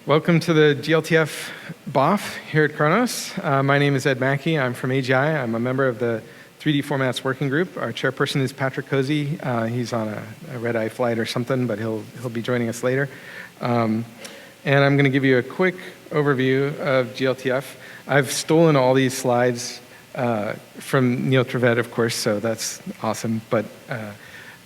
Welcome to the glTF BOF here at Khronos. My name is Ed Mackey. I'm from AGI. I'm a member of the 3D Formats Working Group. Our chairperson is Patrick Cozy. He's on a red-eye flight or something, but he'll be joining us later. And I'm going to give you a quick overview of glTF. I've stolen all these slides from Neil Trevet, of course, so that's awesome. But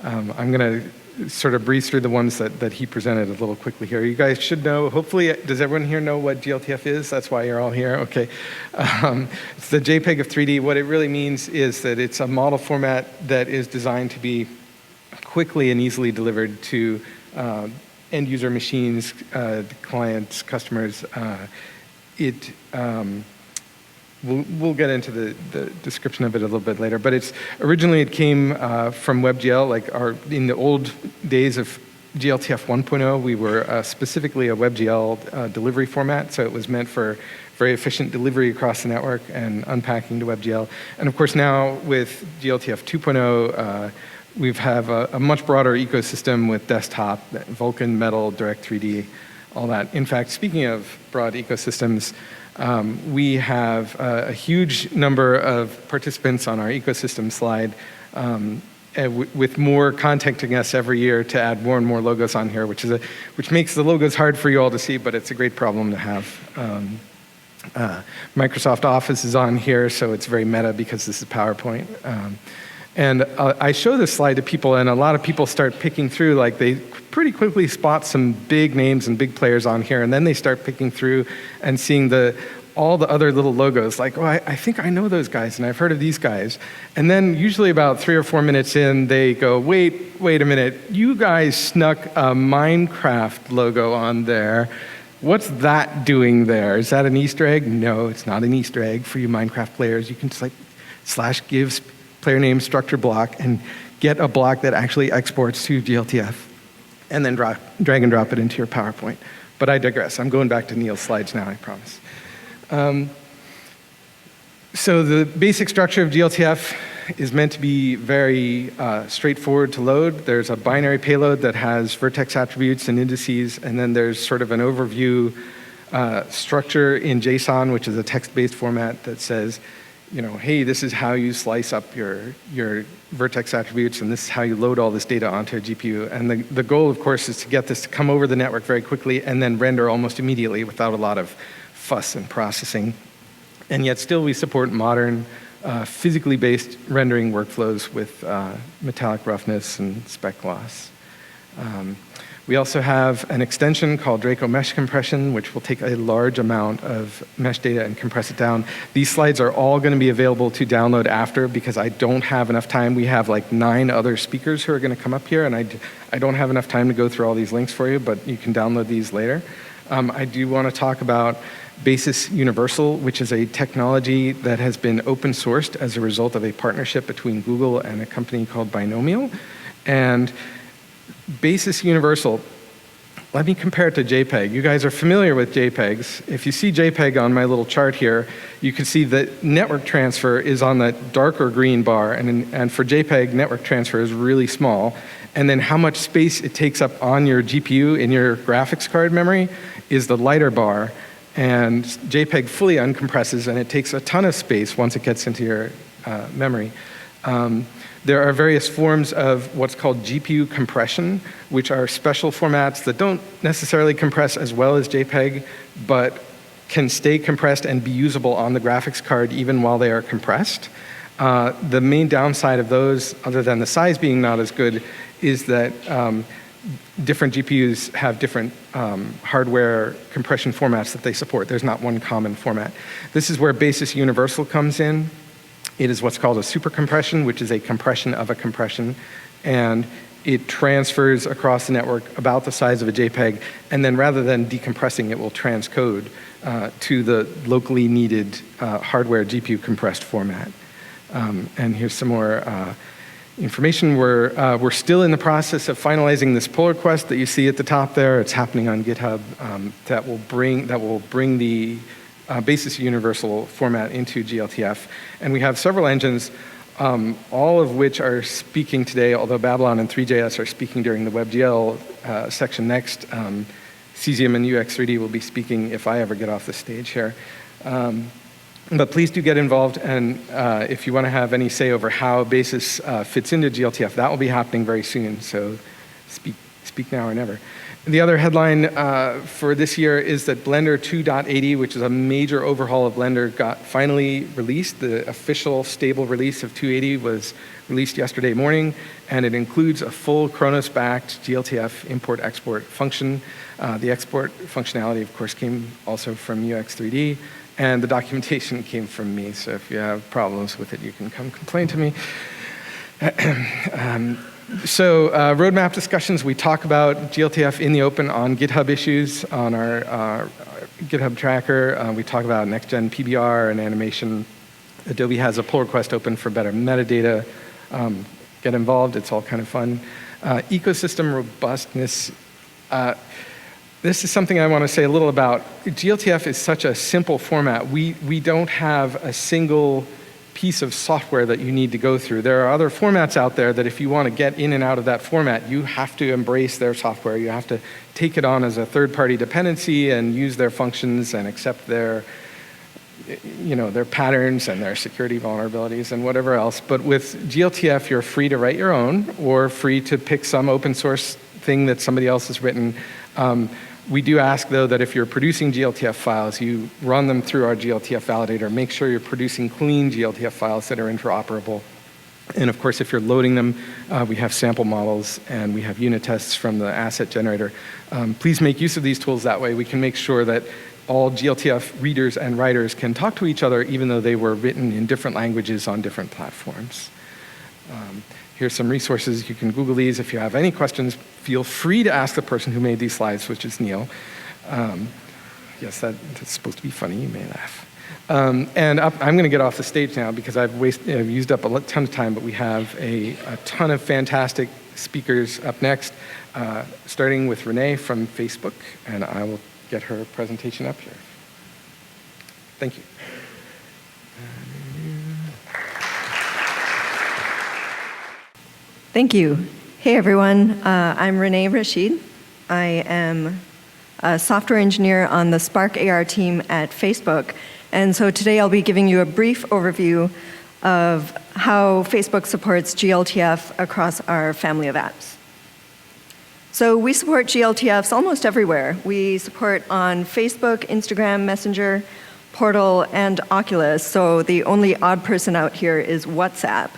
I'm going to sort of breeze through the ones that he presented a little quickly here. You guys should know, hopefully, does everyone here know what glTF is? That's why you're all here, okay. It's the JPEG of 3D. What it really means is that it's a model format that is designed to be quickly and easily delivered to end user machines, clients, customers. We'll get into the description of it a little bit later, but originally it came from WebGL. Like in the old days of glTF 1.0, we were specifically a WebGL delivery format, so it was meant for very efficient delivery across the network and unpacking to WebGL. And of course now with glTF 2.0, we have a much broader ecosystem with desktop, Vulkan, Metal, Direct3D, all that. In fact, speaking of broad ecosystems, we have a huge number of participants on our ecosystem slide with more contacting us every year to add more and more logos on here, which makes the logos hard for you all to see, but it's a great problem to have. Microsoft Office is on here, so it's very meta because this is PowerPoint. And I show this slide to people, and a lot of people start picking through, like they pretty quickly spot some big names and big players on here, and then they start picking through and seeing all the other little logos, like, oh, I think I know those guys, and I've heard of these guys. And then usually about 3 or 4 minutes in, they go, wait a minute, you guys snuck a Minecraft logo on there. What's that doing there? Is that an Easter egg? No, it's not an Easter egg for you Minecraft players. You can just like /gives player name structure block and get a block that actually exports to glTF and then drag and drop it into your PowerPoint. But I digress. I'm going back to Neil's slides now, I promise. So the basic structure of glTF is meant to be very straightforward to load. There's a binary payload that has vertex attributes and indices, and then there's sort of an overview structure in JSON, which is a text-based format that says, hey, this is how you slice up your vertex attributes, and this is how you load all this data onto a GPU. And the goal, of course, is to get this to come over the network very quickly and then render almost immediately without a lot of fuss and processing. And yet still we support modern physically based rendering workflows with metallic roughness and spec loss. We also have an extension called Draco Mesh Compression, which will take a large amount of mesh data and compress it down. These slides are all going to be available to download after because I don't have enough time. We have like 9 other speakers who are going to come up here, and I don't have enough time to go through all these links for you, but you can download these later. I do want to talk about Basis Universal, which is a technology that has been open sourced as a result of a partnership between Google and a company called Binomial. And Basis Universal, let me compare it to JPEG. You guys are familiar with JPEGs. If you see JPEG on my little chart here, you can see that network transfer is on the darker green bar, and for JPEG, network transfer is really small. And then how much space it takes up on your GPU in your graphics card memory is the lighter bar. And JPEG fully uncompresses, and it takes a ton of space once it gets into your memory. There are various forms of what's called GPU compression, which are special formats that don't necessarily compress as well as JPEG, but can stay compressed and be usable on the graphics card even while they are compressed. The main downside of those, other than the size being not as good, is that different GPUs have different hardware compression formats that they support. There's not one common format. This is where Basis Universal comes in. It is what's called a super compression, which is a compression of a compression, and it transfers across the network about the size of a JPEG, and then rather than decompressing, it will transcode to the locally needed hardware GPU compressed format. And here's some more information. We're still in the process of finalizing this pull request that you see at the top there. It's happening on GitHub. That will bring the Basis Universal format into glTF. And we have several engines, all of which are speaking today, although Babylon and 3JS are speaking during the WebGL section next. Cesium and UX3D will be speaking if I ever get off the stage here. But please do get involved, and if you want to have any say over how Basis fits into glTF, that will be happening very soon, so speak now or never. The other headline for this year is that Blender 2.80, which is a major overhaul of Blender, got finally released. The official stable release of 2.80 was released yesterday morning, and it includes a full Khronos-backed glTF import-export function. The export functionality, of course, came also from UX3D, and the documentation came from me, so if you have problems with it, you can come complain to me. So roadmap discussions, we talk about glTF in the open on GitHub issues, on our GitHub tracker. We talk about next-gen PBR and animation. Adobe has a pull request open for better metadata. Get involved, it's all kind of fun. Ecosystem robustness. This is something I want to say a little about. glTF is such a simple format. We don't have a single piece of software that you need to go through. There are other formats out there that if you want to get in and out of that format, you have to embrace their software. You have to take it on as a third-party dependency and use their functions and accept their patterns and their security vulnerabilities and whatever else. But with glTF, you're free to write your own or free to pick some open source thing that somebody else has written. We do ask, though, that if you're producing glTF files, you run them through our glTF validator. Make sure you're producing clean glTF files that are interoperable. And of course, if you're loading them, we have sample models and we have unit tests from the asset generator. Please make use of these tools. That way we can make sure that all glTF readers and writers can talk to each other, even though they were written in different languages on different platforms. Here's some resources. You can Google these. If you have any questions, feel free to ask the person who made these slides, which is Neil. Yes, that's supposed to be funny. You may laugh. I'm going to get off the stage now because I've used up a ton of time, but we have a ton of fantastic speakers up next, starting with Renee from Facebook, and I will get her presentation up here. Thank you. Thank you. Hey, everyone. I'm Renee Rashid. I am a software engineer on the Spark AR team at Facebook. And so today I'll be giving you a brief overview of how Facebook supports glTF across our family of apps. So we support glTFs almost everywhere. We support on Facebook, Instagram, Messenger, Portal, and Oculus. So the only odd person out here is WhatsApp.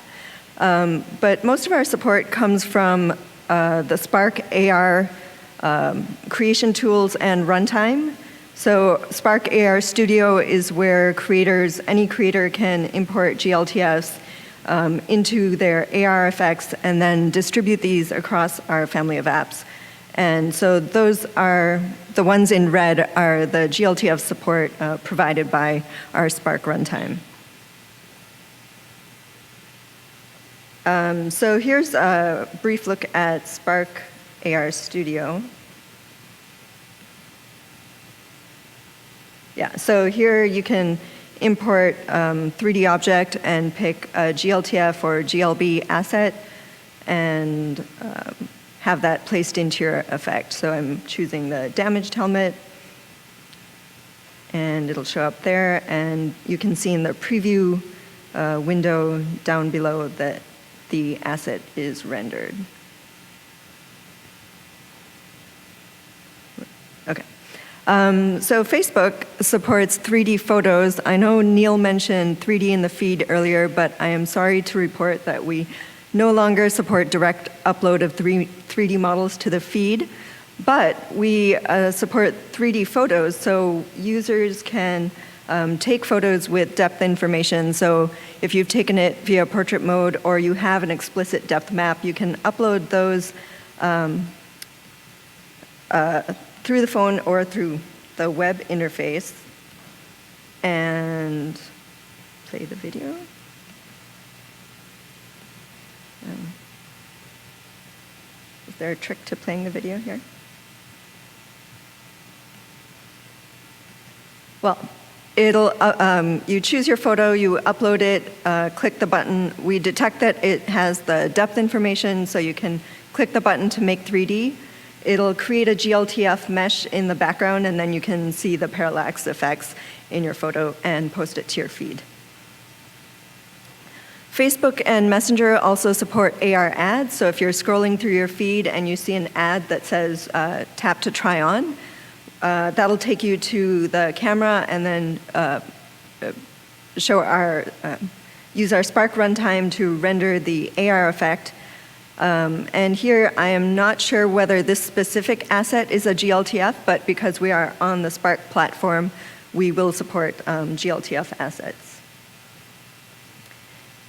But most of our support comes from the Spark AR creation tools and runtime. So Spark AR Studio is where any creator can import glTFs into their AR effects and then distribute these across our family of apps. And so those are, the ones in red are the glTF support provided by our Spark runtime. So here's a brief look at Spark AR Studio. Yeah, so here you can import 3D object and pick a glTF or GLB asset and have that placed into your effect. So I'm choosing the damaged helmet, and it'll show up there, and you can see in the preview window down below that the asset is rendered. Okay. So Facebook supports 3D photos. I know Neil mentioned 3D in the feed earlier, but I am sorry to report that we no longer support direct upload of 3D models to the feed, but we support 3D photos, so users can take photos with depth information. So if you've taken it via portrait mode or you have an explicit depth map, you can upload those through the phone or through the web interface and play the video. Is there a trick to playing the video here? Well, it'll, you choose your photo, you upload it, click the button. We detect that it has the depth information, so you can click the button to make 3D. It'll create a glTF mesh in the background, and then you can see the parallax effects in your photo and post it to your feed. Facebook and Messenger also support AR ads, so if you're scrolling through your feed and you see an ad that says tap to try on, that'll take you to the camera and then use our Spark runtime to render the AR effect. And here, I am not sure whether this specific asset is a glTF, but because we are on the Spark platform, we will support glTF assets.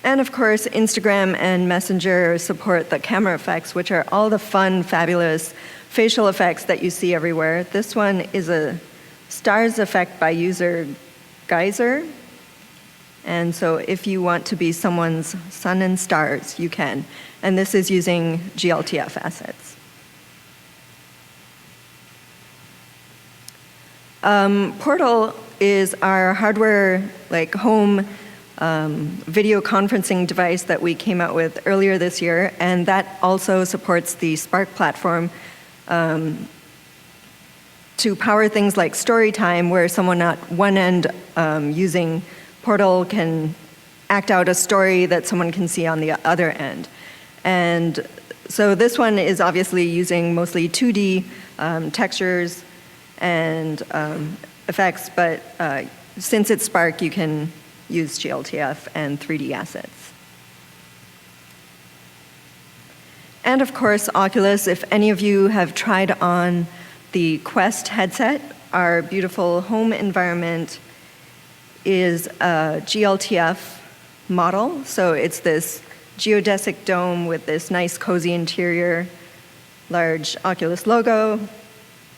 And of course, Instagram and Messenger support the camera effects, which are all the fun, fabulous facial effects that you see everywhere. This one is a stars effect by user Geyser. And so if you want to be someone's sun and stars, you can. And this is using glTF assets. Portal is our hardware, like home video conferencing device that we came out with earlier this year. And that also supports the Spark platform to power things like story time, where someone at one end using Portal can act out a story that someone can see on the other end. And so this one is obviously using mostly 2D textures and effects, but since it's Spark, you can use glTF and 3D assets. And of course, Oculus, if any of you have tried on the Quest headset, our beautiful home environment is a glTF model. So it's this geodesic dome with this nice cozy interior, large Oculus logo,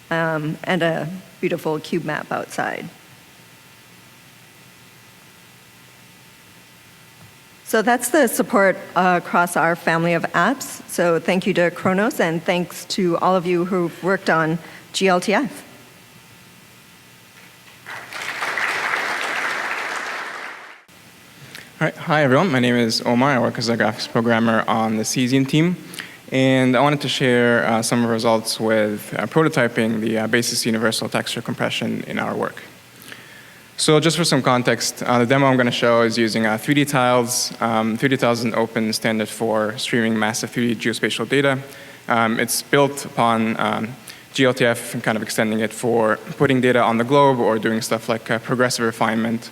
and a beautiful cube map outside. So that's the support across our family of apps. So thank you to Khronos, and thanks to all of you who've worked on glTF. All right. Hi, everyone. My name is Omar. I work as a graphics programmer on the Cesium team. And I wanted to share some of the results with prototyping the basis universal texture compression in our work. So just for some context, the demo I'm going to show is using 3D tiles. 3D tiles is an open standard for streaming massive 3D geospatial data. It's built upon glTF and kind of extending it for putting data on the globe or doing stuff like progressive refinement,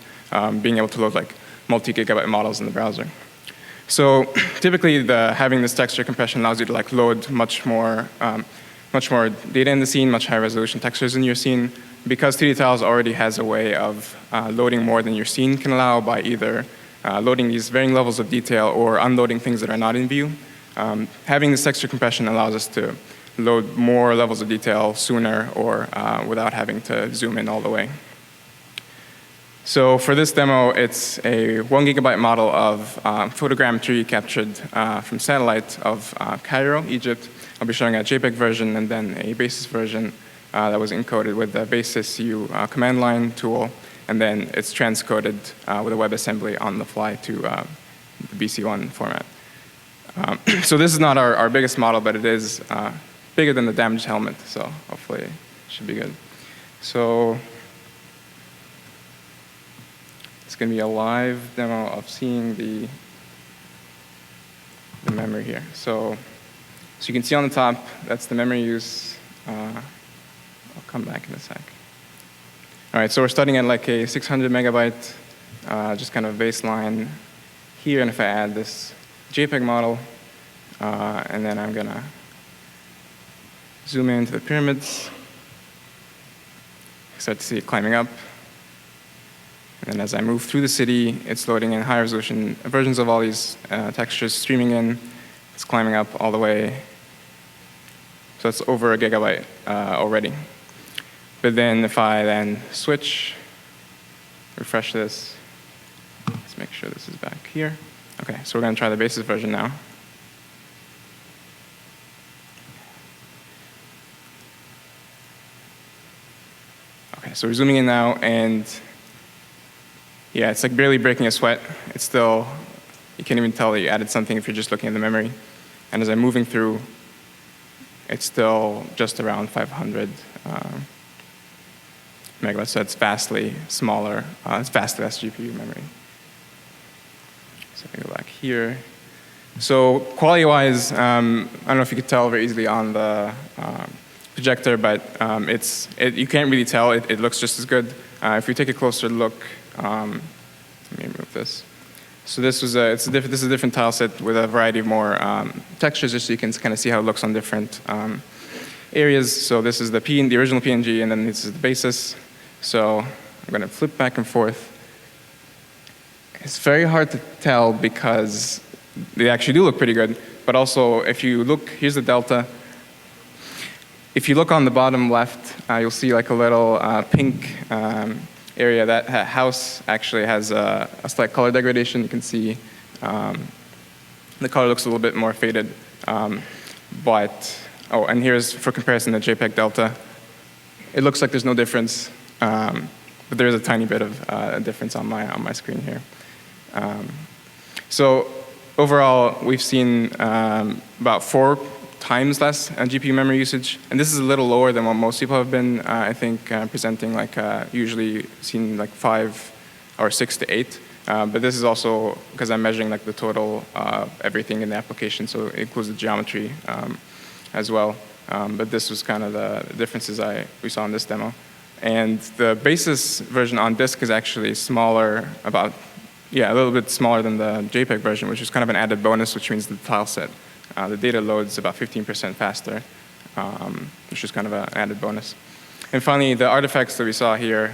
being able to load like multi-gigabyte models in the browser. So typically, having this texture compression allows you to like load much more data in the scene, much higher resolution textures in your scene. Because 3D tiles already has a way of loading more than your scene can allow by either loading these varying levels of detail or unloading things that are not in view. Having this texture compression allows us to load more levels of detail sooner or without having to zoom in all the way. So for this demo, it's a 1 gigabyte model of photogrammetry captured from satellite of Cairo, Egypt. I'll be showing a JPEG version and then a basis version that was encoded with the basis U command line tool, and then it's transcoded with a WebAssembly on the fly to the BC1 format. So this is not our biggest model, but it is bigger than the damaged helmet, so hopefully it should be good. So it's going to be a live demo of seeing the memory here. So you can see on the top, that's the memory use. I'll come back in a sec. All right, so we're starting at like a 600 megabyte, just kind of baseline here. And if I add this JPEG model, and then I'm going to zoom into the pyramids, I start to see it climbing up. And then as I move through the city, it's loading in high resolution versions of all these textures streaming in. It's climbing up all the way. So it's over a gigabyte already. But then if I then switch, refresh this, let's make sure this is back here. Okay, so we're going to try the basis version now. Okay, so we're zooming in now, and yeah, it's like barely breaking a sweat. It's still, you can't even tell that you added something if you're just looking at the memory. And as I'm moving through, it's still just around 500 megabytes, so it's vastly smaller. It's vastly less GPU memory. So I can go back here. So quality-wise, I don't know if you could tell very easily on the projector, but you can't really tell. It looks just as good. If you take a closer look, let me remove this. So this is a different tile set with a variety of more textures, just so you can kind of see how it looks on different areas. So this is the original PNG, and then this is the basis. So I'm going to flip back and forth. It's very hard to tell because they actually do look pretty good. But also, if you look, here's the delta. If you look on the bottom left, you'll see like a little pink area. That house actually has a slight color degradation. You can see the color looks a little bit more faded. And here's, for comparison, the JPEG delta. It looks like there's no difference, but there is a tiny bit of difference on my screen here. So overall, we've seen about 4 times less GPU memory usage, and this is a little lower than what most people have been, I think, presenting. Like usually seen like 5 or 6 to 8, but this is also because I'm measuring like the total everything in the application, so it includes the geometry as well. But this was kind of the differences we saw in this demo. And the basis version on disk is actually smaller, a little bit smaller than the JPEG version, which is kind of an added bonus, which means the tile set, the data loads about 15% faster, which is kind of an added bonus. And finally, the artifacts that we saw here,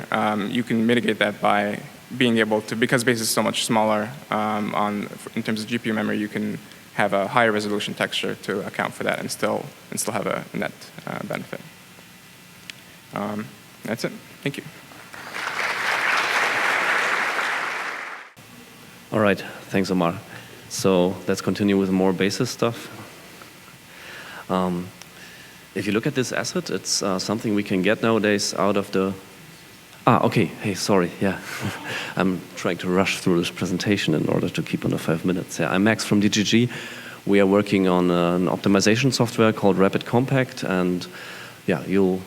you can mitigate that by being able to, because basis is so much smaller in terms of GPU memory, you can have a higher resolution texture to account for that and still have a net benefit. That's it. Thank you. All right, thanks, Omar. So let's continue with more basis stuff. If you look at this asset, it's something we can get nowadays out of the... okay, hey, sorry, yeah. I'm trying to rush through this presentation in order to keep under 5 minutes. Yeah, I'm Max from DGG. We are working on an optimization software called Rapid Compact, and yeah, you'll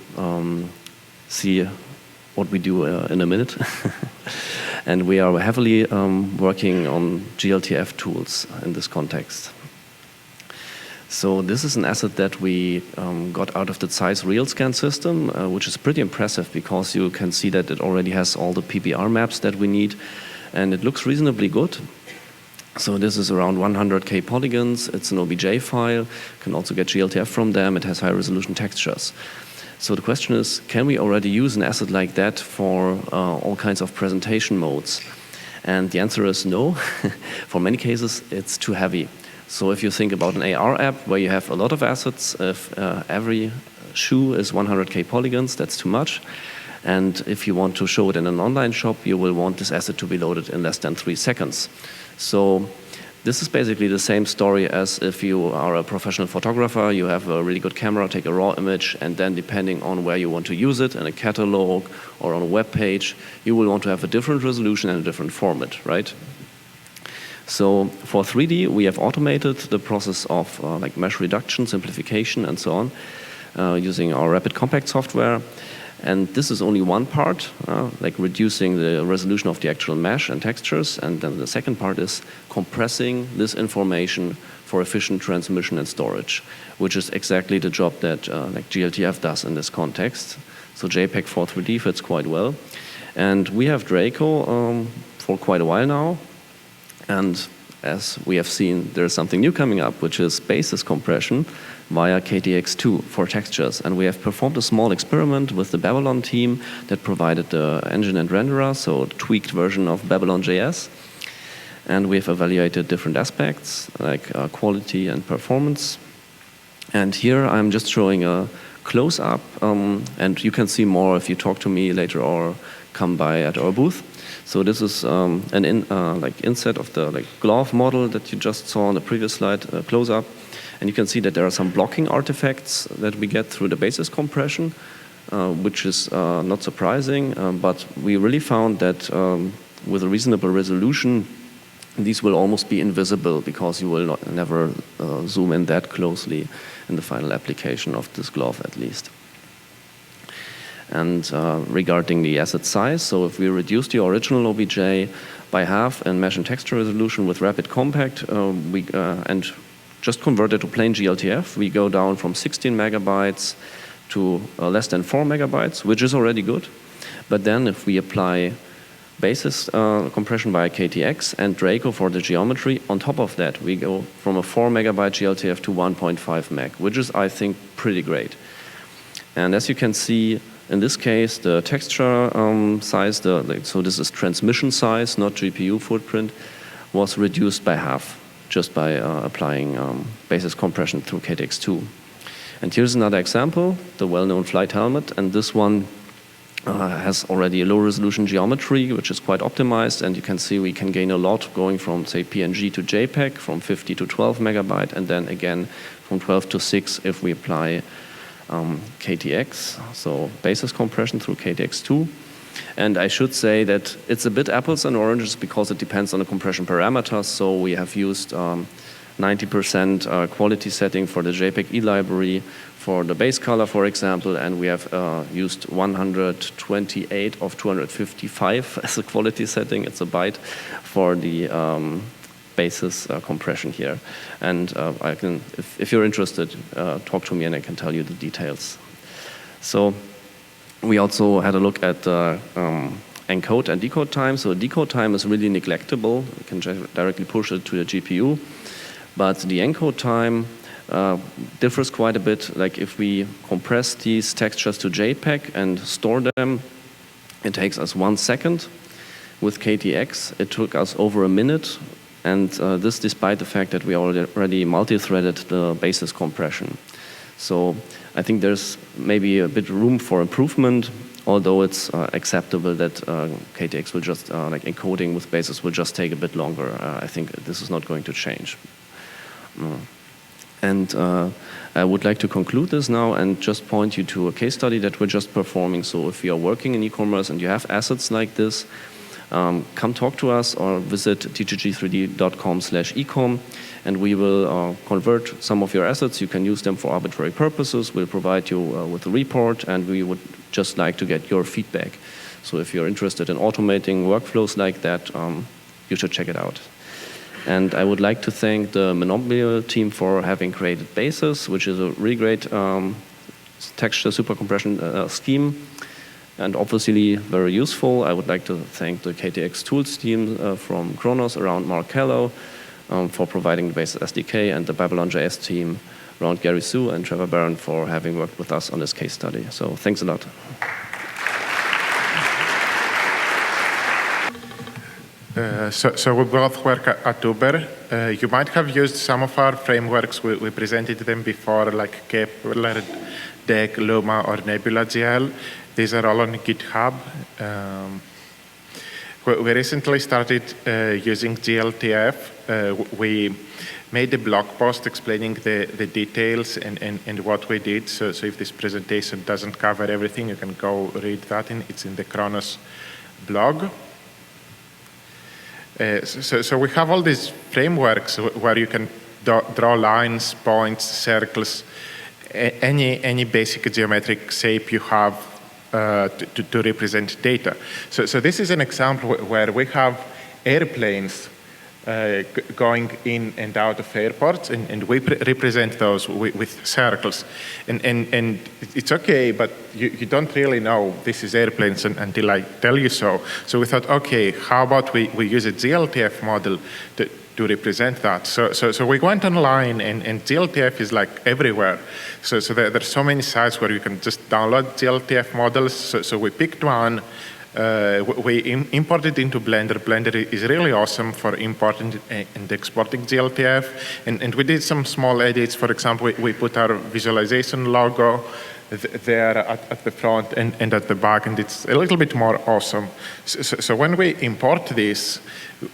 see what we do in a minute. And we are heavily working on glTF tools in this context. So this is an asset that we got out of the Zeiss real scan system, which is pretty impressive because you can see that it already has all the PBR maps that we need, and it looks reasonably good. So this is around 100K polygons. It's an OBJ file. You can also get glTF from them. It has high resolution textures. So the question is, can we already use an asset like that for all kinds of presentation modes? And the answer is no. For many cases, it's too heavy. So if you think about an AR app where you have a lot of assets, if every shoe is 100K polygons, that's too much. And if you want to show it in an online shop, you will want this asset to be loaded in less than 3 seconds. So this is basically the same story as if you are a professional photographer, you have a really good camera, take a raw image, and then depending on where you want to use it, in a catalog or on a web page, you will want to have a different resolution and a different format, right? So for 3D, we have automated the process of like mesh reduction, simplification, and so on, using our Rapid Compact software. And this is only one part, like reducing the resolution of the actual mesh and textures. And then the second part is compressing this information for efficient transmission and storage, which is exactly the job that like glTF does in this context. So JPEG for 3D fits quite well. And we have Draco for quite a while now. And as we have seen, there's something new coming up, which is basis compression via KTX2 for textures. And we have performed a small experiment with the Babylon team that provided the engine and renderer, so a tweaked version of BabylonJS. And we've evaluated different aspects, like quality and performance. And here I'm just showing a close-up, and you can see more if you talk to me later or come by at our booth. So this is an inset of the glove model that you just saw on the previous slide, close-up. And you can see that there are some blocking artifacts that we get through the basis compression, which is not surprising. But we really found that with a reasonable resolution, these will almost be invisible because you will never zoom in that closely in the final application of this glove at least. And regarding the asset size, so if we reduce the original OBJ by half in mesh and texture resolution with rapid compact and just convert it to plain glTF, we go down from 16 megabytes to less than 4 megabytes, which is already good. But then if we apply basis compression by KTX and Draco for the geometry, on top of that, we go from a 4 megabyte glTF to 1.5 meg, which is, I think, pretty great. And as you can see, in this case, the texture size, so this is transmission size, not GPU footprint, was reduced by half just by applying basis compression through KTX2. And here's another example, the well-known flight helmet, and this one has already a low-resolution geometry, which is quite optimized, and you can see we can gain a lot going from, say, PNG to JPEG, from 50 to 12 megabyte, and then again from 12 to 6 if we apply KTX, so basis compression through KTX2. And I should say that it's a bit apples and oranges because it depends on the compression parameters. So we have used 90% quality setting for the JPEG E library for the base color, for example, and we have used 128 of 255 as a quality setting. It's a byte for the basis compression here. And I can, if you're interested, talk to me and I can tell you the details. So we also had a look at encode and decode time. So decode time is really neglectable. We can directly push it to the GPU. But the encode time differs quite a bit. Like if we compress these textures to JPEG and store them, it takes us 1 second. With KTX, it took us over a minute. And this despite the fact that we already multi-threaded the basis compression. So I think there's maybe a bit room for improvement, although it's acceptable that KTX will just, like encoding with basis will just take a bit longer. I think this is not going to change. And I would like to conclude this now and just point you to a case study that we're just performing. So if you are working in e-commerce and you have assets like this, come talk to us or visit tgg3d.com/ecom, and we will convert some of your assets. You can use them for arbitrary purposes. We'll provide you with a report, and we would just like to get your feedback. So if you're interested in automating workflows like that, you should check it out. And I would like to thank the Monombial team for having created Basis, which is a really great texture super compression scheme, and obviously very useful. I would like to thank the KTX tools team from Khronos around Mark Kello for providing the Basis SDK, and the BabylonJS team around Gary Su and Trevor Barron for having worked with us on this case study. So thanks a lot. So we both work at Uber. You might have used some of our frameworks. We presented them before, like Kepler, Deck, Luma, or Nebula.gl. These are all on GitHub. We recently started using glTF. We made a blog post explaining the details and what we did. So if this presentation doesn't cover everything, you can go read that. It's in the Khronos blog. So we have all these frameworks where you can draw lines, points, circles, any basic geometric shape you have to represent data. So this is an example where we have airplanes going in and out of airports, and we represent those with circles. And it's okay, but you don't really know this is airplanes until I tell you so. So we thought, okay, how about we use a glTF model to represent that. So we went online, and glTF is like everywhere. So there's so many sites where you can just download glTF models. So we picked one. We imported into Blender. Blender is really awesome for importing and exporting glTF. And we did some small edits. For example, we put our visualization logo there at the front and at the back, and it's a little bit more awesome. So when we import this,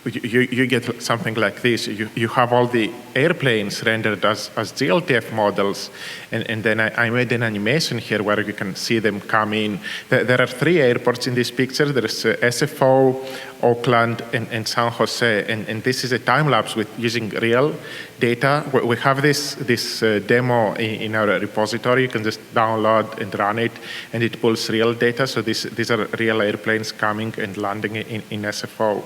you get something like this. You have all the airplanes rendered as glTF models, and then I made an animation here where you can see them come in. There are 3 airports in this picture. There's SFO, Oakland, and San Jose, and this is a time-lapse with using real data. We have this demo in our repository. You can just download and run it, and it pulls real data. So these are real airplanes coming and landing in SFO.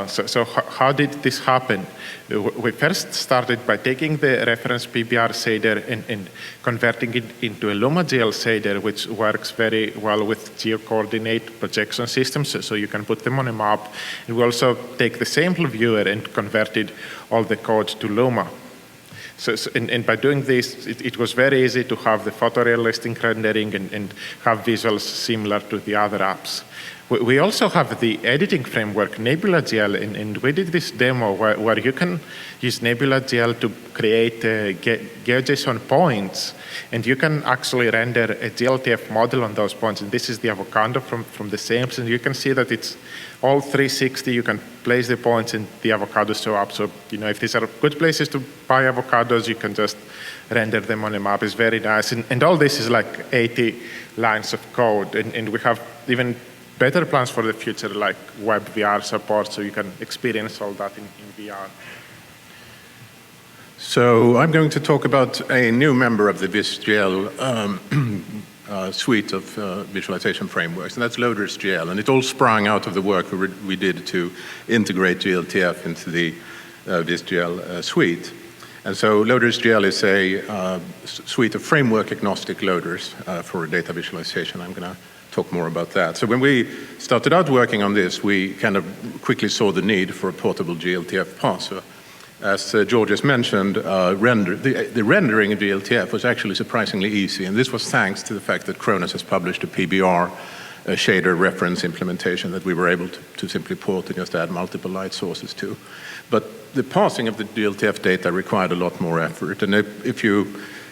So how did this happen? We first started by taking the reference PBR shader and converting it into a LumaGL shader, which works very well with geo-coordinate projection systems, so you can put them on a map. And we also take the sample viewer and converted all the code to Luma. And by doing this, it was very easy to have the photorealistic rendering and have visuals similar to the other apps. We also have the editing framework, NebulaGL, and we did this demo where you can use NebulaGL to create GeoJSON points, and you can actually render a glTF model on those points. And this is the avocado from the samples, and you can see that it's all 360. You can place the points and the avocados show up. So, if these are good places to buy avocados, you can just render them on a map. It's very nice. And all this is like 80 lines of code, and we have even better plans for the future, like web VR support, so you can experience all that in VR. So I'm going to talk about a new member of the VisGL suite of visualization frameworks, and that's LoadersGL. And it all sprung out of the work we did to integrate glTF into the VisGL suite. And so LoadersGL is a suite of framework-agnostic loaders for data visualization. I'm going to talk more about that. So when we started out working on this, we kind of quickly saw the need for a portable glTF parser. As Georgios mentioned, the rendering of glTF was actually surprisingly easy, and this was thanks to the fact that Khronos has published a PBR shader reference implementation that we were able to simply port and just add multiple light sources to. But the parsing of the glTF data required a lot more effort, and if you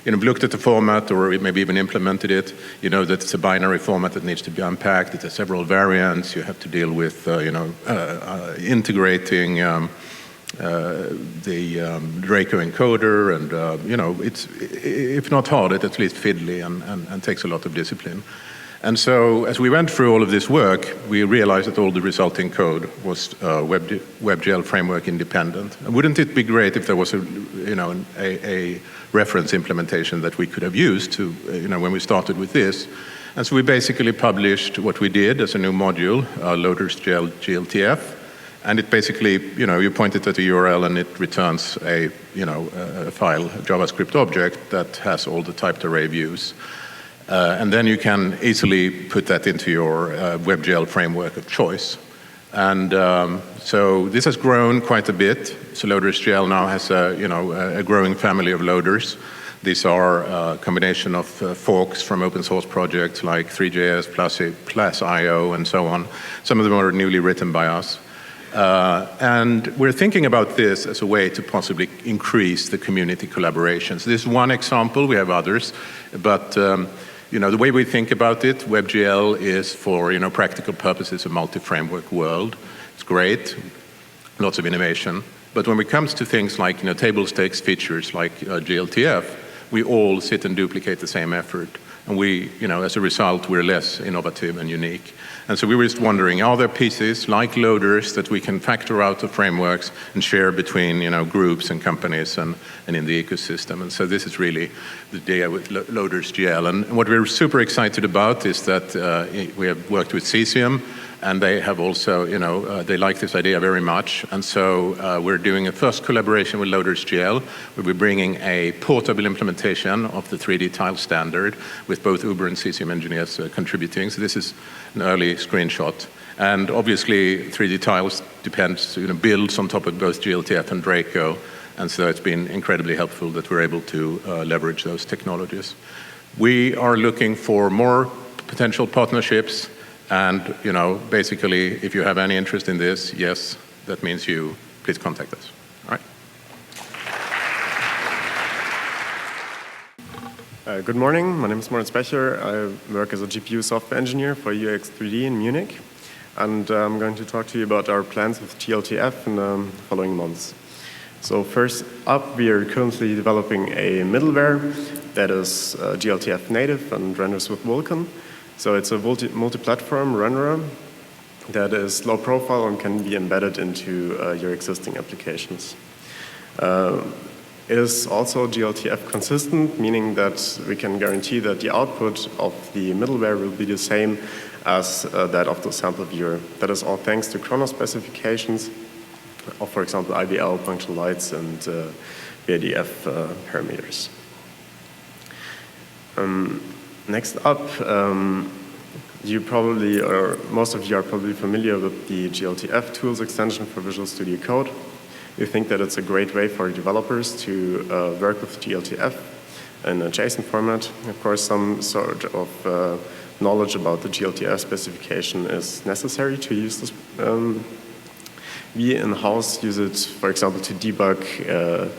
looked at the format or maybe even implemented it, you know that it's a binary format that needs to be unpacked. It has several variants. You have to deal with, integrating the Draco encoder, and, it's, if not hard, it's at least fiddly and takes a lot of discipline. And so as we went through all of this work, we realized that all the resulting code was WebGL framework independent. And wouldn't it be great if there was a reference implementation that we could have used to, when we started with this? And so we basically published what we did as a new module, LoadersGL glTF. And it basically, you point it at a URL and it returns a file, a JavaScript object that has all the typed array views. And then you can easily put that into your WebGL framework of choice. And so this has grown quite a bit. So LoadersGL now has a growing family of loaders. These are a combination of forks from open source projects like 3JS, Plus.io, and so on. Some of them are newly written by us. And we're thinking about this as a way to possibly increase the community collaborations. This is one example. We have others. But the way we think about it, WebGL is for practical purposes a multi-framework world. It's great, lots of innovation. But when it comes to things like table stakes features like glTF, we all sit and duplicate the same effort. And we, as a result, we're less innovative and unique. And so we were just wondering, are there pieces like loaders that we can factor out of frameworks and share between, groups and companies and in the ecosystem? And so this is really the idea with LoadersGL. And what we're super excited about is that we have worked with Cesium, and they have also, they like this idea very much. And so we're doing a first collaboration with LoadersGL, where we're bringing a portable implementation of the 3D tile standard with both Uber and Cesium engineers contributing. So this is an early screenshot. And obviously, 3D tiles builds on top of both glTF and Draco. And so it's been incredibly helpful that we're able to leverage those technologies. We are looking for more potential partnerships. And, basically, if you have any interest in this, yes, that means you, please contact us. All Good morning, my name is Moritz Becher. I work as a GPU software engineer for UX3D in Munich. And I'm going to talk to you about our plans with glTF in the following months. So first up, we are currently developing a middleware that is glTF native and renders with Vulkan. So it's a multi-platform renderer that is low profile and can be embedded into your existing applications. It is also glTF consistent, meaning that we can guarantee that the output of the middleware will be the same as that of the sample viewer. That is all thanks to Khronos specifications of, for example, IBL, punctual lights, and BDF parameters. Next up, you probably, or most of you are probably familiar with the glTF tools extension for Visual Studio Code. We think that it's a great way for developers to work with glTF in a JSON format. Of course, some sort of knowledge about the glTF specification is necessary to use this. We in-house use it, for example, to debug,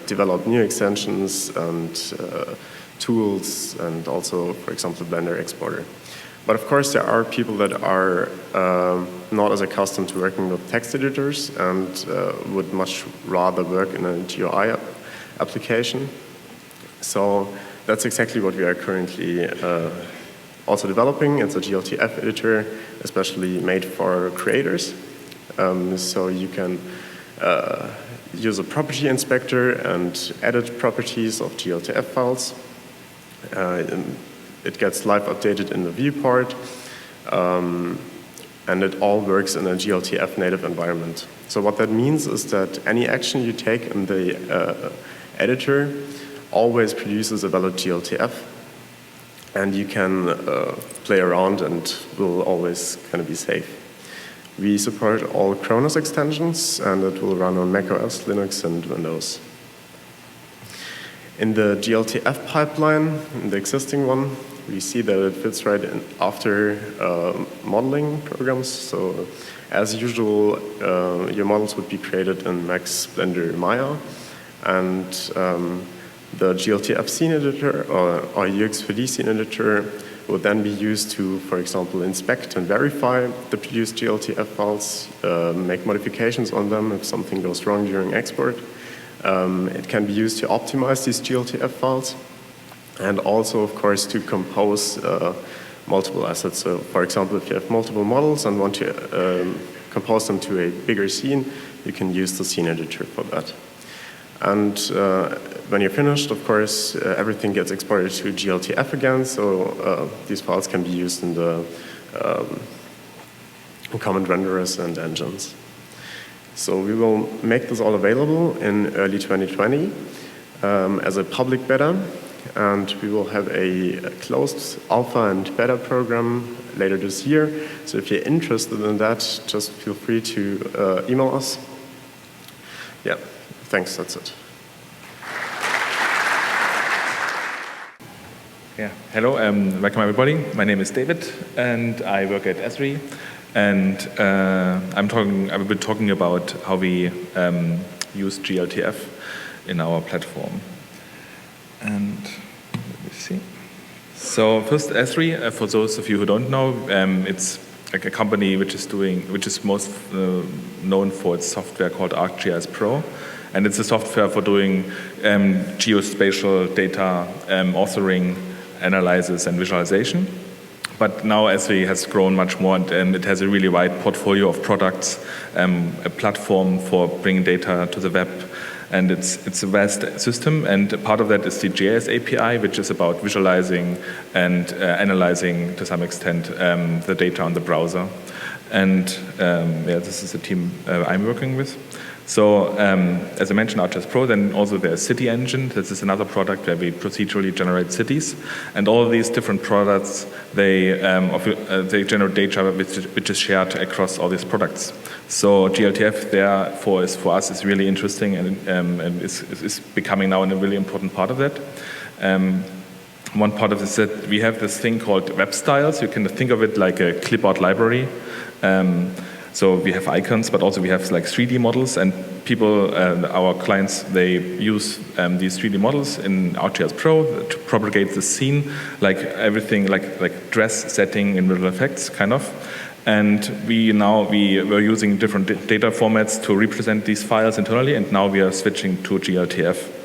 develop new extensions and tools, and also, for example, Blender Exporter. But of course, there are people that are not as accustomed to working with text editors and would much rather work in a GUI application. So that's exactly what we are currently also developing. It's a glTF editor, especially made for creators. So you can use a property inspector and edit properties of glTF files. It gets live updated in the viewport, and it all works in a glTF native environment. So what that means is that any action you take in the editor always produces a valid glTF, and you can play around and will always kind of be safe. We support all Khronos extensions, and it will run on macOS, Linux, and Windows. In the glTF pipeline, in the existing one, we see that it fits right in after modeling programs. So as usual, your models would be created in Max, Blender, Maya. And the glTF scene editor or UX3D scene editor would then be used to, for example, inspect and verify the produced glTF files, make modifications on them if something goes wrong during export. It can be used to optimize these glTF files, and also, of course, to compose multiple assets. So, for example, if you have multiple models and want to compose them to a bigger scene, you can use the scene editor for that. And when you're finished, of course, everything gets exported to glTF again, so these files can be used in the common renderers and engines. So we will make this all available in early 2020 as a public beta, and we will have a closed alpha and beta program later this year. So if you're interested in that, just feel free to email us. Yeah, thanks, that's it. Yeah, hello, welcome everybody. My name is David, and I work at Esri. And I will be talking about how we use glTF in our platform. And let me see. So first, Esri, for those of you who don't know, it's like a company which is most known for its software called ArcGIS Pro, and it's a software for doing geospatial data authoring, analysis, and visualization. But now Esri has grown much more, and it has a really wide portfolio of products, a platform for bringing data to the web, and it's a vast system. And part of that is the JS API, which is about visualizing and analyzing, to some extent, the data on the browser. And yeah, this is the team I'm working with. So as I mentioned, ArcGIS Pro, then also there's City Engine. This is another product where we procedurally generate cities. And all of these different products, they generate data which is shared across all these products. So glTF, therefore, for us is really interesting and is becoming now a really important part of that. One part of this is that we have this thing called web styles. You can think of it like a clipboard library. So we have icons, but also we have like 3D models, and people, our clients, they use these 3D models in ArcGIS Pro to propagate the scene, like everything, like dress setting in visual effects, kind of. And we were using different data formats to represent these files internally, and now we are switching to glTF.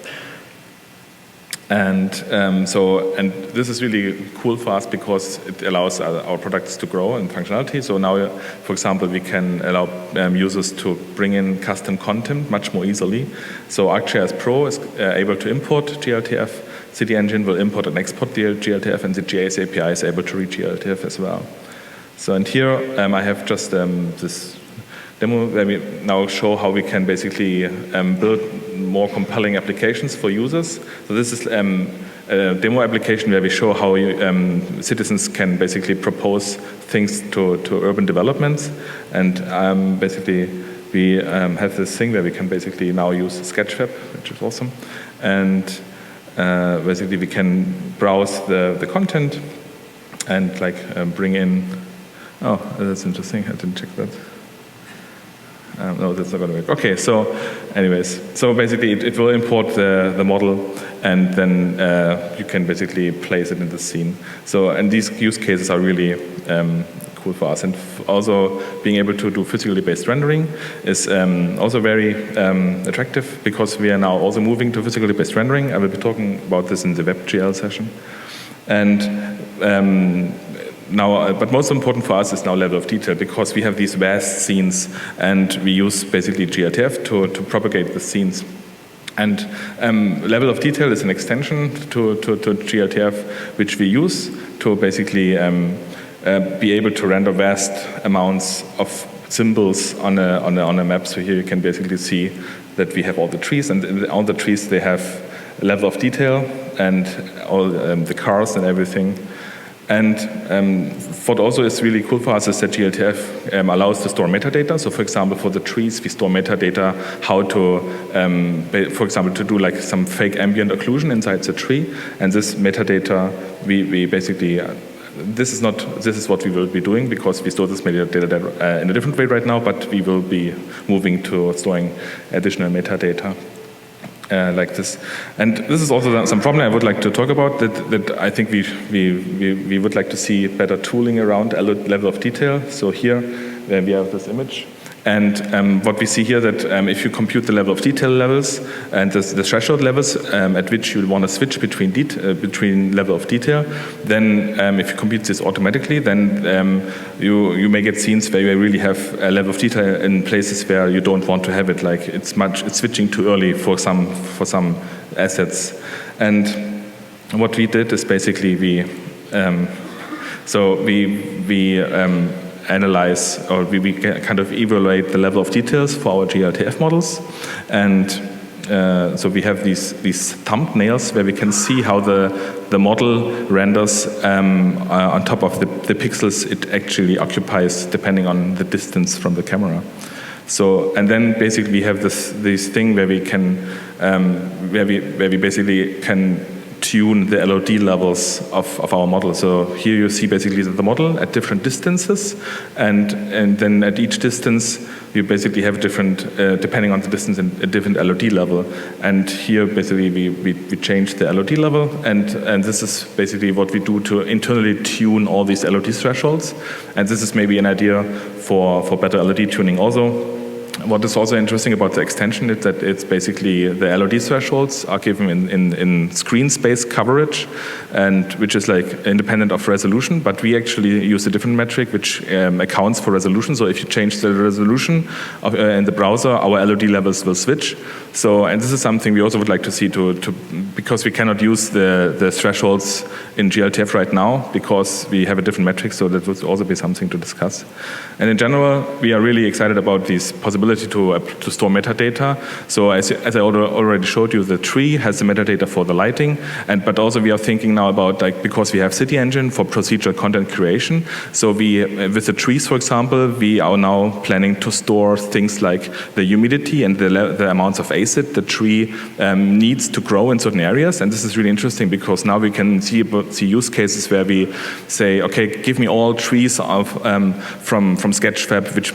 And this is really cool for us because it allows our products to grow in functionality. So now, for example, we can allow users to bring in custom content much more easily. So ArcGIS Pro is able to import glTF. City Engine will import and export the glTF, and the JS API is able to read glTF as well. So, and here I have just this demo where we now show how we can basically build more compelling applications for users. So this is a demo application where we show how citizens can basically propose things to urban developments. And basically we have this thing where we can basically now use Sketchfab, which is awesome. And basically we can browse the content and like bring in, oh, that's interesting, I didn't check that. No, that's not going to work. Okay, so anyways, so basically it will import the model, and then you can basically place it in the scene. So, and these use cases are really cool for us. And also being able to do physically based rendering is also very attractive, because we are now also moving to physically based rendering. I will be talking about this in the WebGL session. And now, but most important for us is now level of detail, because we have these vast scenes, and we use basically glTF to propagate the scenes. And level of detail is an extension to glTF, which we use to basically be able to render vast amounts of symbols on a map. So here you can basically see that we have all the trees, and all the trees, they have a level of detail, and all the cars and everything. And what also is really cool for us is that glTF allows to store metadata. So for example, for the trees, we store metadata, how to, for example, to do like some fake ambient occlusion inside the tree. And this metadata, we basically, this is what we will be doing, because we store this metadata in a different way right now, but we will be moving to storing additional metadata. Like this, and this is also some problem I would like to talk about. That I think we would like to see better tooling around a level of detail. So here we have this image, and what we see here that if you compute the level of detail levels and the threshold levels at which you want to switch between level of detail, then if you compute this automatically, then you may get scenes where you really have a level of detail in places where you don't want to have it. Like it's switching too early for some assets. And what we did is basically we analyze, or we kind of evaluate the level of details for our glTF models. And so we have these thumbnails where we can see how the model renders on top of the pixels it actually occupies, depending on the distance from the camera. So, and then basically we have this thing where we can where we basically can tune the LOD levels of our model. So here you see basically the model at different distances, and then at each distance you basically have different, depending on the distance, a different LOD level. And here basically we change the LOD level, and this is basically what we do to internally tune all these LOD thresholds. And this is maybe an idea for better LOD tuning also. What is also interesting about the extension is that it's basically the LOD thresholds are given in screen space coverage, and which is like independent of resolution, but we actually use a different metric which accounts for resolution. So if you change the resolution in the browser, our LOD levels will switch. So, and this is something we also would like to see because we cannot use the thresholds in glTF right now because we have a different metric, so that would also be something to discuss. And in general, we are really excited about these possibilities possibility to store metadata. So as I already showed you, the tree has the metadata for the lighting, but also we are thinking now about, like, because we have City Engine for procedural content creation. So with the trees, for example, we are now planning to store things like the humidity and the amounts of acid the tree needs to grow in certain areas. And this is really interesting because now we can see use cases where we say, okay, give me all trees from Sketchfab, which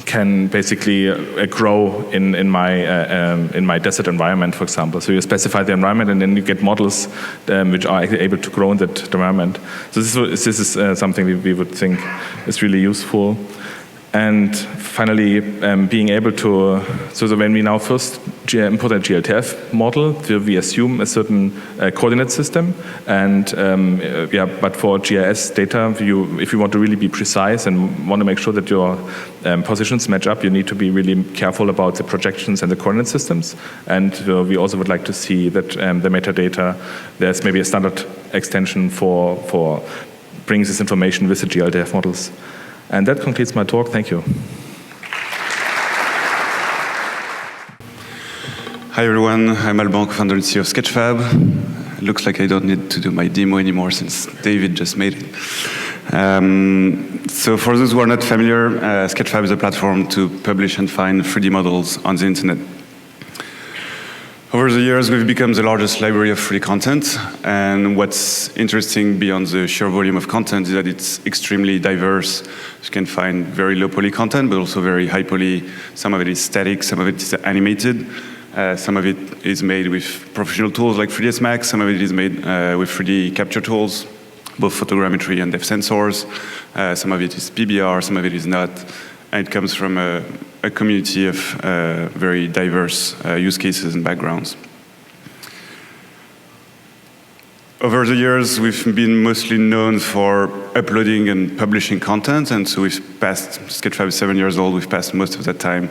can basically grow in my desert environment, for example. So you specify the environment, and then you get models which are able to grow in that environment. So this is something we would think is really useful. And finally, being able to, so when we now first import a glTF model, we assume a certain coordinate system. And but for GIS data, if you want to really be precise and want to make sure that your positions match up, you need to be really careful about the projections and the coordinate systems. And we also would like to see that the metadata, there's maybe a standard extension for bringing this information with the glTF models. And that concludes my talk. Thank you. Hi everyone, I'm Alban, co-founder and CEO of Sketchfab. Looks like I don't need to do my demo anymore since David just made it. So for those who are not familiar, Sketchfab is a platform to publish and find 3D models on the internet. Over the years, we've become the largest library of 3D content, and what's interesting beyond the sheer volume of content is that it's extremely diverse. You can find very low poly content, but also very high poly. Some of it is static, some of it is animated. Some of it is made with professional tools like 3ds Max, some of it is made with 3D capture tools, both photogrammetry and depth sensors. Some of it is PBR, some of it is not. And it comes from a community of very diverse use cases and backgrounds. Over the years, we've been mostly known for uploading and publishing content, and so we've passed, Sketchfab is 7 years old, we've passed most of that time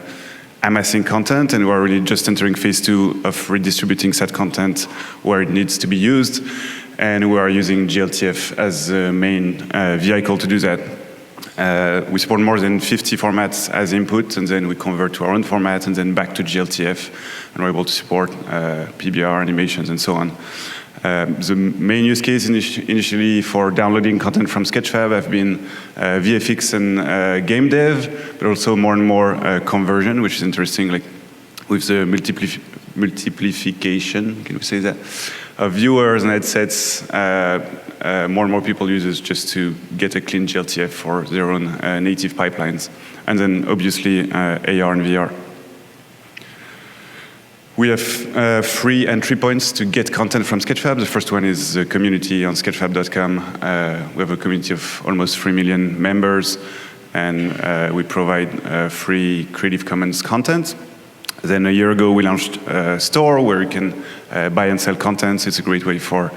amassing content, and we're really just entering phase 2 of redistributing that content where it needs to be used, and we are using glTF as the main vehicle to do that. We support more than 50 formats as input, and then we convert to our own format, and then back to glTF, and we're able to support PBR, animations, and so on. The main use case initially for downloading content from Sketchfab have been VFX and game dev, but also more and more conversion, which is interesting, like with the multiplication, can we say that, of viewers and headsets. More and more people use this just to get a clean glTF for their own native pipelines. And then obviously AR and VR. We have 3 entry points to get content from Sketchfab. The first one is the community on sketchfab.com. We have a community of almost 3 million members, and we provide free Creative Commons content. Then a year ago, we launched a store where you can buy and sell content. It's a great way for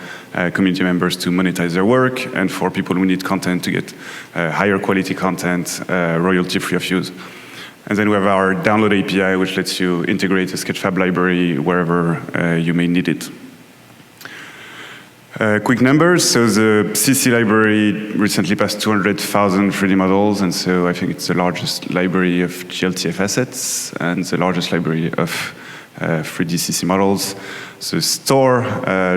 community members to monetize their work, and for people who need content to get higher quality content, royalty-free of use. And then we have our download API, which lets you integrate a Sketchfab library wherever you may need it. Quick numbers, so the CC library recently passed 200,000 3D models, and so I think it's the largest library of glTF assets and the largest library of 3D CC models. So store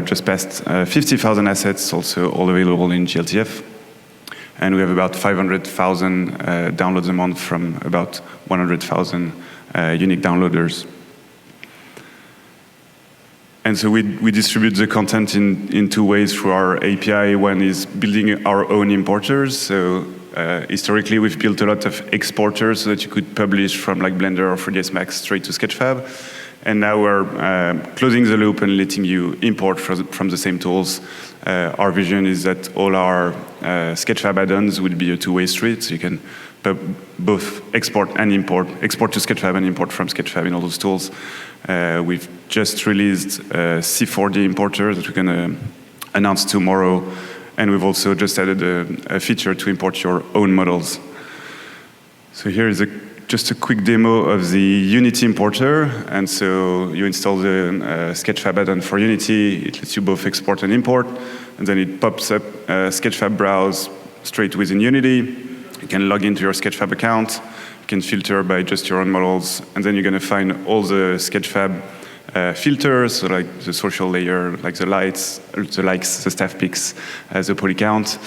just passed 50,000 assets, also all available in glTF. And we have about 500,000 downloads a month from about 100,000 unique downloaders. And so we distribute the content in 2 ways through our API. One is building our own importers. So historically, we've built a lot of exporters so that you could publish from like Blender or 3ds Max straight to Sketchfab. And now we're closing the loop and letting you import from the same tools. Our vision is that all our Sketchfab add-ons would be a 2-way street. So you can both export and import to Sketchfab and import from Sketchfab in all those tools. We've just released a C4D importer that we're going to announce tomorrow. And we've also just added a feature to import your own models. So here is just a quick demo of the Unity importer. And so you install the Sketchfab add-on for Unity. It lets you both export and import. And then it pops up Sketchfab browse straight within Unity. You can log into your Sketchfab account. You can filter by just your own models, and then you're going to find all the Sketchfab filters, so like the social layer, like the lights, the likes, the staff picks, the poly count.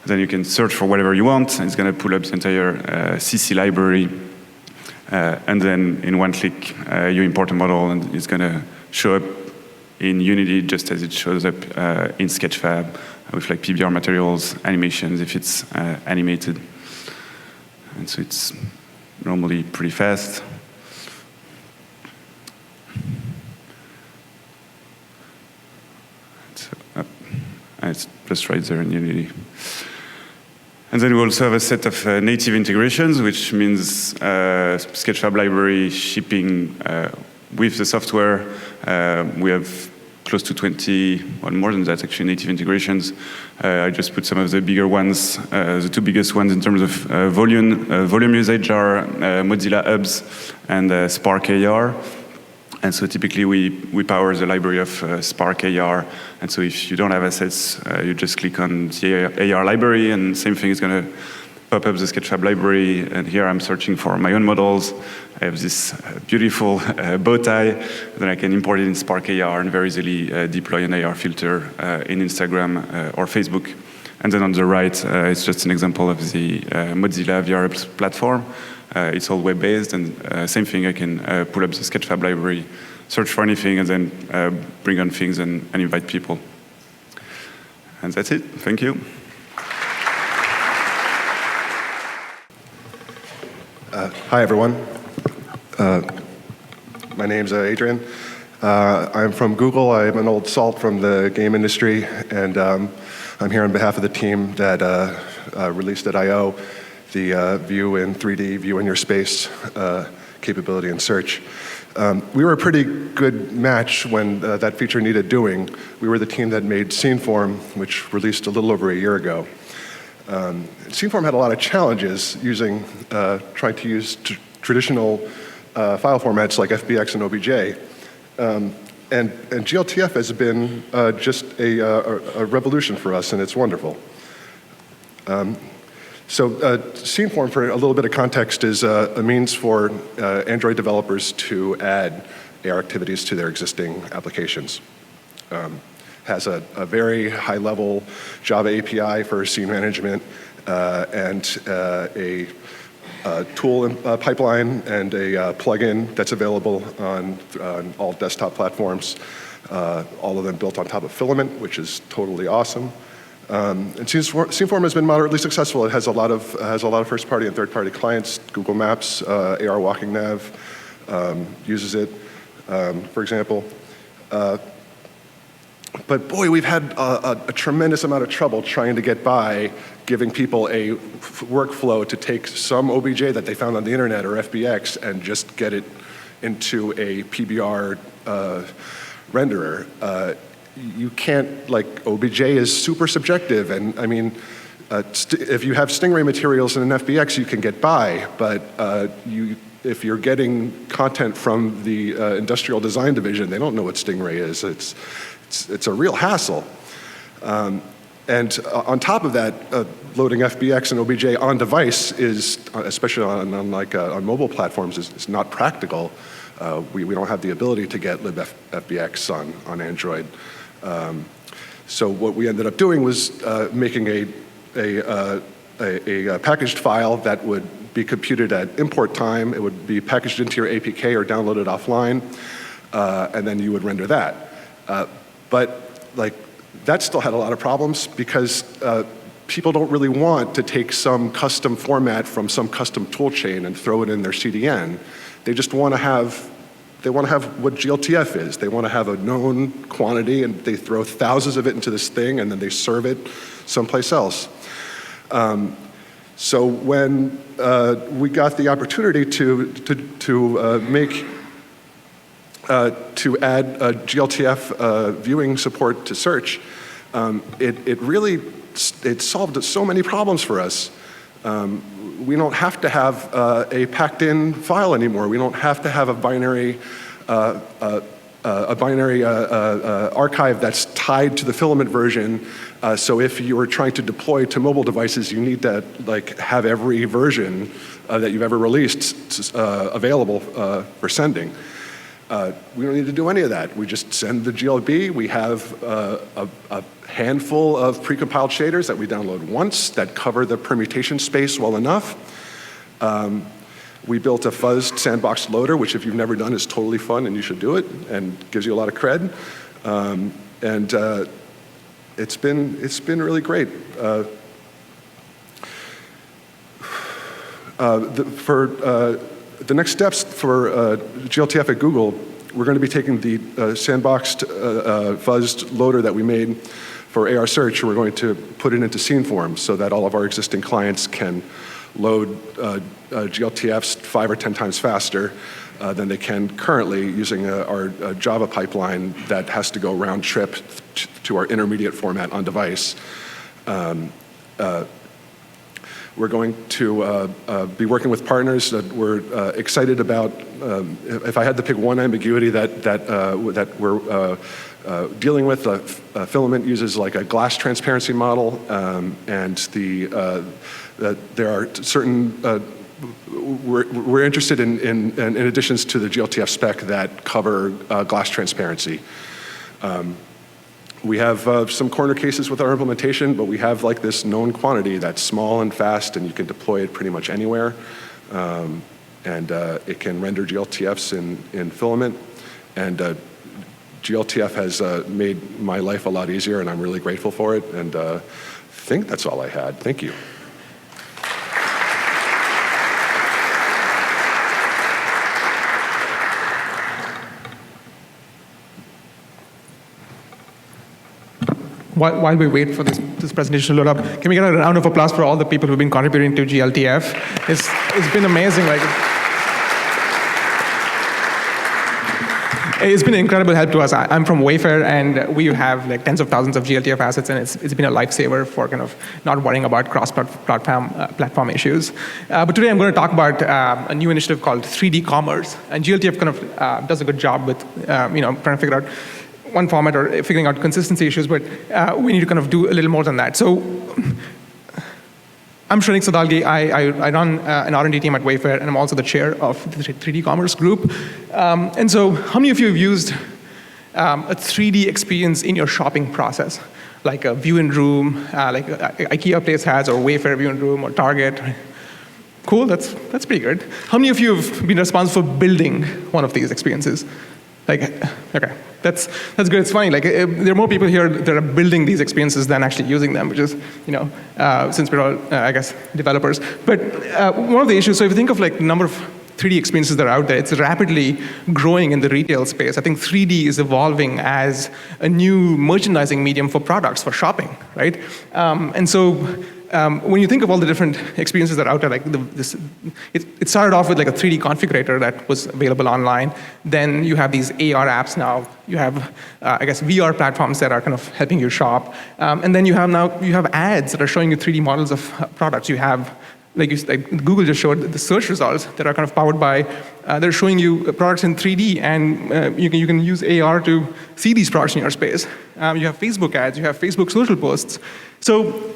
Then you can search for whatever you want, and it's going to pull up the entire CC library. And then in one click, you import a model, and it's going to show up in Unity just as it shows up in Sketchfab with like PBR materials, animations if it's animated. And so it's normally pretty fast. It's just right there in Unity. And then we also have a set of native integrations, which means Sketchfab library shipping with the software. We have close to 20, or more than that actually, native integrations. I just put some of the bigger ones. The two biggest ones in terms of volume usage are Mozilla Hubs and Spark AR. And so typically we power the library of Spark AR. And so if you don't have assets, you just click on the AR library, and same thing is going to pop up the Sketchfab library. And here I'm searching for my own models. I have this beautiful bow tie. Then I can import it in Spark AR and very easily deploy an AR filter in Instagram or Facebook. And then on the right, it's just an example of the Mozilla VR Apps platform. It's all web-based, and same thing, I can pull up the Sketchfab library, search for anything, and then bring on things and invite people. And that's it. Thank you. Hi, everyone. My name's Adrian. I'm from Google. I'm an old salt from the game industry, and I'm here on behalf of the team that released at I/O the view in 3D, view in your space capability in search. We were a pretty good match when that feature needed doing. We were the team that made Sceneform, which released a little over a year ago. Sceneform had a lot of challenges trying to use traditional file formats like FBX and OBJ. And glTF has been just a revolution for us, and it's wonderful. So Sceneform, for a little bit of context, is a means for Android developers to add AR activities to their existing applications. Has a very high-level Java API for scene management and a tool pipeline and a plugin that's available on all desktop platforms, all of them built on top of Filament, which is totally awesome. And Sceneform has been moderately successful. It has a lot of first-party and third-party clients. Google Maps, AR Walking Nav uses it, for example. But boy, we've had a tremendous amount of trouble trying to get by giving people a workflow to take some OBJ that they found on the internet or FBX and just get it into a PBR renderer. You can't, like, OBJ is super subjective, and I mean, if you have Stingray materials in an FBX, you can get by, but if you're getting content from the industrial design division, they don't know what Stingray is. It's a real hassle. And on top of that, loading FBX and OBJ on device is, especially on mobile platforms, is not practical. We don't have the ability to get libfbx on Android. So what we ended up doing was making a packaged file that would be computed at import time. It would be packaged into your APK or downloaded offline, and then you would render that. But like, that still had a lot of problems because people don't really want to take some custom format from some custom tool chain and throw it in their CDN. They just want to have what glTF is. They want to have a known quantity, and they throw thousands of it into this thing, and then they serve it someplace else. So when we got the opportunity to add glTF viewing support to search, it solved so many problems for us. We don't have to have a packed-in file anymore. We don't have to have a binary archive that's tied to the filament version. So if you are trying to deploy to mobile devices, you need to have every version that you've ever released available for sending. We don't need to do any of that. We just send the GLB. We have a handful of precompiled shaders that we download once that cover the permutation space well enough. We built a fuzzed sandbox loader, which if you've never done is totally fun and you should do it and gives you a lot of cred. It's been really great. The next steps for glTF at Google, we're going to be taking the sandboxed fuzzed loader that we made for AR search, and we're going to put it into scene form so that all of our existing clients can load glTFs 5 or 10 times faster than they can currently using our Java pipeline that has to go round trip to our intermediate format on device. We're going to be working with partners that we're excited about. If I had to pick one ambiguity that we're dealing with, Filament uses like a glass transparency model, and there are certain. We're interested in additions to the glTF spec that cover glass transparency. We have some corner cases with our implementation, but we have like this known quantity that's small and fast, and you can deploy it pretty much anywhere. And it can render glTFs in Filament. And glTF has made my life a lot easier, and I'm really grateful for it. And I think that's all I had. Thank you. While we wait for this presentation to load up, can we get a round of applause for all the people who've been contributing to glTF? It's been amazing. It's been an incredible help to us. I'm from Wayfair, and we have like tens of thousands of glTF assets, and it's been a lifesaver for kind of not worrying about cross-platform issues. But today I'm going to talk about a new initiative called 3D Commerce, and glTF kind of does a good job with trying to figure out one format or figuring out consistency issues, but we need to kind of do a little more than that. So I'm Shrenik Sadalgi. I run an R&D team at Wayfair, and I'm also the chair of the 3D Commerce group. And so how many of you have used a 3D experience in your shopping process, like a view in room, like IKEA Place has, or Wayfair view in room, or Target? Cool, that's pretty good. How many of you have been responsible for building one of these experiences? Okay, that's good. It's funny. There are more people here that are building these experiences than actually using them, which is, since we're all, I guess, developers. But one of the issues. So if you think of like the number of 3D experiences that are out there, it's rapidly growing in the retail space. I think 3D is evolving as a new merchandising medium for products, for shopping, right? And so when you think of all the different experiences that are out there, like it started off with like a 3D configurator that was available online. Then you have these AR apps now. You have, I guess, VR platforms that are kind of helping you shop. And then you have ads that are showing you 3D models of products. You have, like Google just showed the search results that are kind of powered by, they're showing you products in 3D, and you can use AR to see these products in your space. You have Facebook ads. You have Facebook social posts. So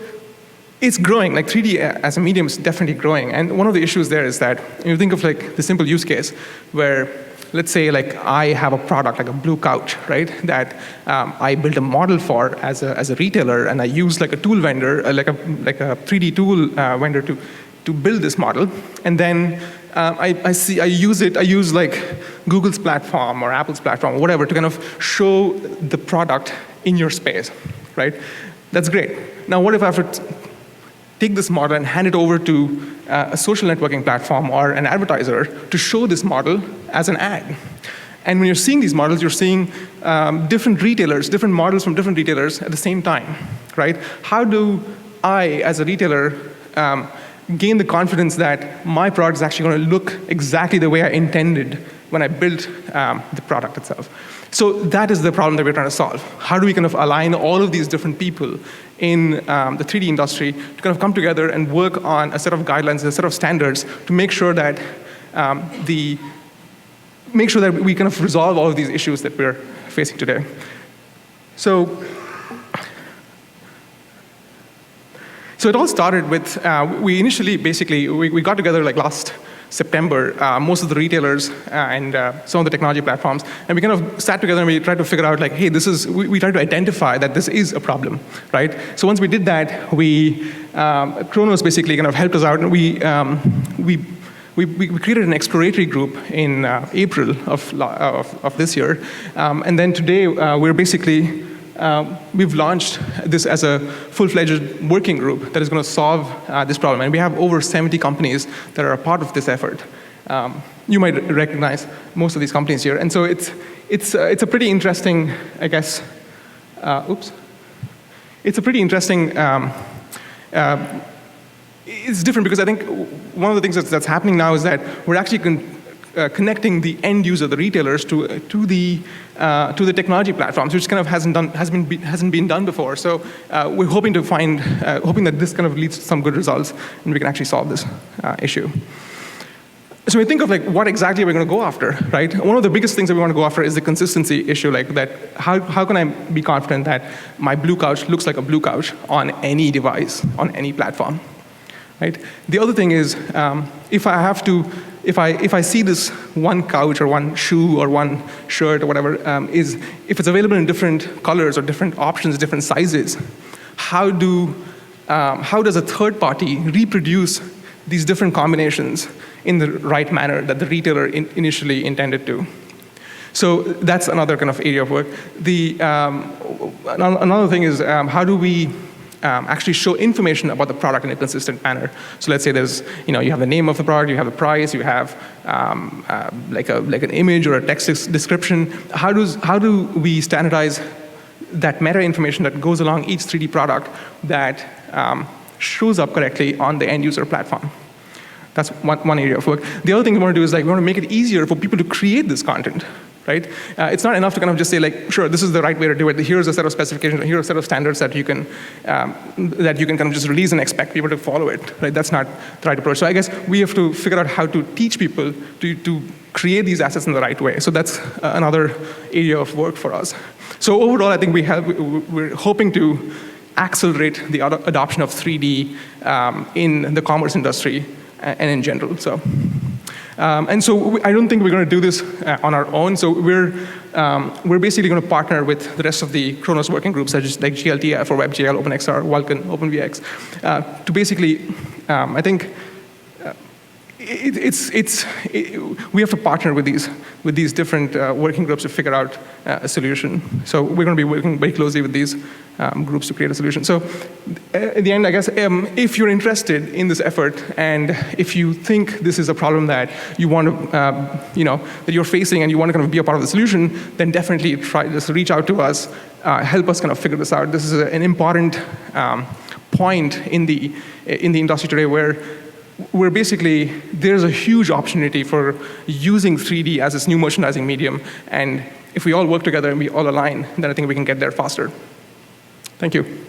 it's growing. Like 3D as a medium is definitely growing. And one of the issues there is that you think of like the simple use case where, let's say like I have a product like a blue couch, right? That I built a model for as a retailer, and I use like a tool vendor, like a 3D tool vendor to build this model. And then I use like Google's platform or Apple's platform or whatever to kind of show the product in your space, right? That's great. Now what if I have to take this model and hand it over to a social networking platform or an advertiser to show this model as an ad? And when you're seeing these models, you're seeing different retailers, different models from different retailers at the same time, right? How do I, as a retailer, gain the confidence that my product is actually going to look exactly the way I intended when I built the product itself? So that is the problem that we're trying to solve. How do we kind of align all of these different people in the 3D industry to kind of come together and work on a set of guidelines, a set of standards to make sure that we kind of resolve all of these issues that we're facing today. So So it all started with, we initially, basically, we got together like last September, most of the retailers and some of the technology platforms, and we kind of sat together and we tried to figure out like, hey, we tried to identify that this is a problem, right? So once we did that, Khronos basically kind of helped us out, and we created an exploratory group in April of this year, and then today we're basically we've launched this as a full-fledged working group that is going to solve this problem. And we have over 70 companies that are a part of this effort. You might recognize most of these companies here. And so it's a pretty interesting, I guess, It's a pretty interesting, it's different because I think one of the things that's happening now is that we're actually connecting the end user, the retailers, to the technology platforms, which kind of hasn't been done before. So we're hoping that this kind of leads to some good results, and we can actually solve this issue. So we think of like what exactly we're going to go after, right? One of the biggest things that we want to go after is the consistency issue, like that. How can I be confident that my blue couch looks like a blue couch on any device, on any platform, right? The other thing is if I see this one couch or one shoe or one shirt or whatever, if it's available in different colors or different options, different sizes, how does a third party reproduce these different combinations in the right manner that the retailer initially intended to? So that's another kind of area of work. Another thing is how do we actually show information about the product in a consistent manner. So let's say you have the name of the product, you have the price, you have like an image or a text description. How do we standardize that meta information that goes along each 3D product that shows up correctly on the end user platform? That's one area of work. The other thing we want to do is we want to make it easier for people to create this content. Right? It's not enough to kind of just say sure, this is the right way to do it. Here's a set of specifications. Here's a set of standards that you can kind of just release and expect people to follow it. Right? That's not the right approach. So I guess we have to figure out how to teach people to create these assets in the right way. So that's another area of work for us. So overall, I think we're hoping to accelerate the adoption of 3D in the commerce industry and in general. So. And so I don't think we're going to do this on our own. So we're basically going to partner with the rest of the Khronos working groups, such as like glTF or WebGL, OpenXR, Vulkan, OpenVX, to basically, I think we have to partner with these different working groups to figure out a solution. So we're going to be working very closely with these groups to create a solution. So at the end, I guess, if you're interested in this effort and if you think this is a problem that you want to, that you're facing and you want to kind of be a part of the solution, then definitely just reach out to us, help us kind of figure this out. This is an important point in the industry today where basically, there's a huge opportunity for using 3D as this new merchandising medium. And if we all work together and we all align, then I think we can get there faster. Thank you.